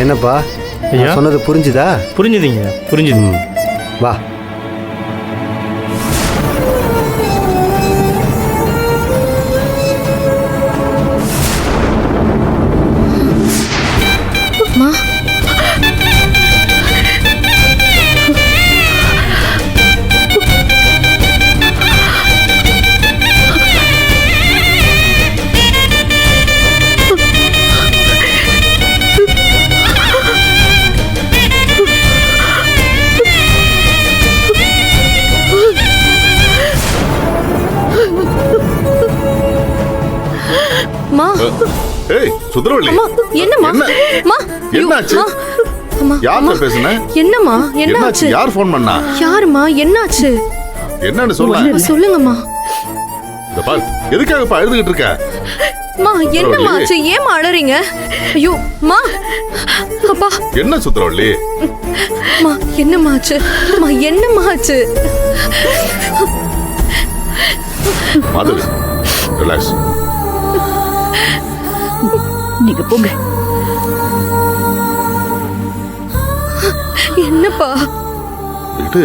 என்னப்பா ஐயா சொன்னது புரிஞ்சுதா? புரிஞ்சுதுங்க, புரிஞ்சுது. வா. ஏய் சுந்தரவள்ளி, என்னம்மா? என்னாச்சு? யார்கிட்ட பேசுன? என்னம்மா? என்னாச்சு? யார் ஃபோன் பண்ணா? யாருமா? என்னாச்சு? என்னன்னு சொல்ல. சொல்லுங்கம்மா. இந்த பார், எதுக்காக அழுதுகிட்டு இருக்க? மா என்னம்மா ஆச்சு? ஏமா அழறீங்க? ஐயோ மா, அப்பா. என்ன சுந்தரவள்ளி? மா என்னம்மா ஆச்சு? மா என்னம்மா ஆச்சு? மாதவி, ரிலாக்ஸ். நீங்க போங்க. என்னப்பா? இது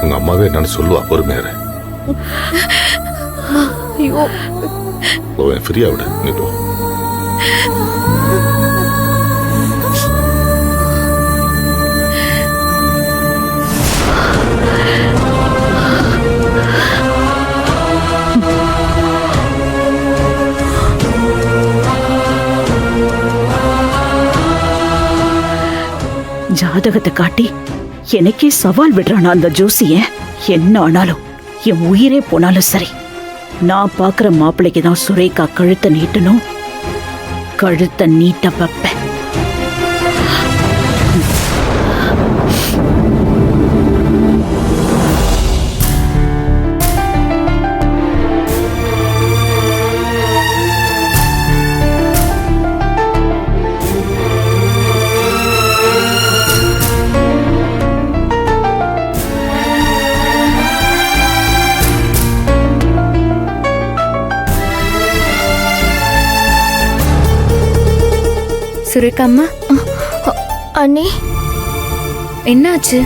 உங்க அம்மாவே என்னன்னு சொல்லுவா, பொறுமையாரு. ஐயோ, ஃப்ரீயா விடு, நீ போ. ஜாதகத்தை காட்டி எனக்கே சவால் விடுறானா அந்த ஜோசியன். என்ன ஆனாலும் என் உயிரே போனாலும் சரி, நான் பாக்குற மாப்பிள்ளைக்கு தான் சுரேகா கழுத்தை நீட்டணும், கழுத்தை நீட்ட வைப்பேன். சுரேகா அம்மா. அண்ணி என்னாச்சு?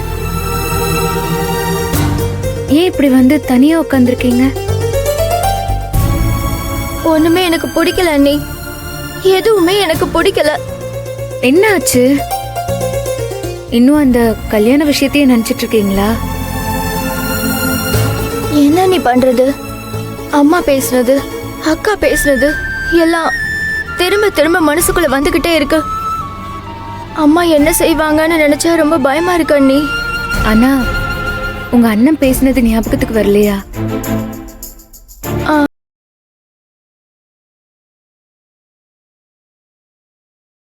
ஏன் இப்படி வந்து தனியா உட்காந்துருக்கீங்க? ஒண்ணுமே எனக்கு பிடிக்கல அண்ணி, எதுவுமே எனக்கு பிடிக்கல. என்னாச்சு? இன்னும் அந்த கல்யாண விஷயத்தையே நினைச்சிட்டு இருக்கீங்களா? என்ன நீ பண்றது? அம்மா பேசுனது, அக்கா பேசுனது எல்லாம் திரும்ப திரும்ப மனசுக்குள்ள வந்துகிட்டே இருக்கு. அம்மா என்ன செய்வாங்கன்னு நினைச்சா ரொம்ப பயமா இருக்கு அண்ணி. ஆனா உங்க அண்ணன் பேசினது ஞாபகத்துக்கு வரலையா?